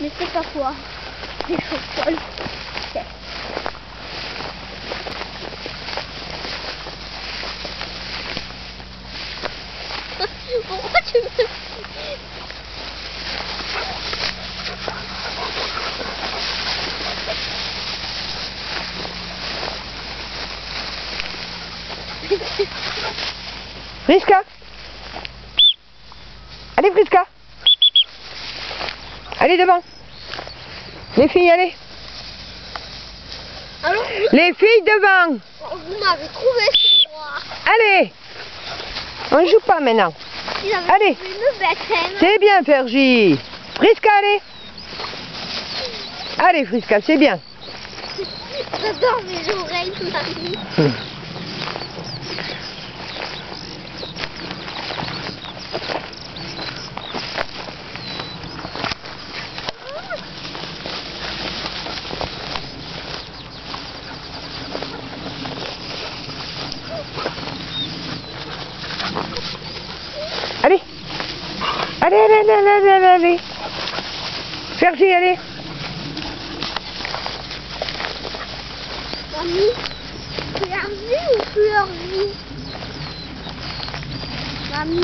Mais c'est pas quoi. Des choses folles. Pourquoi tu me... Friska. Allez Friska. Allez devant. Les filles, allez. Alors, Les filles devant. vous m'avez trouvé ce soir. Allez. On joue pas maintenant. Allez. Une bête, hein. C'est bien Fergie. Friska, allez. Allez Friska, c'est bien. J'adore mes oreilles, Marie. Allez. Allez, allez, allez, allez, allez, allez. Fergie, allez. Mamie, Fleur vie ou Fleur vie? Mamie.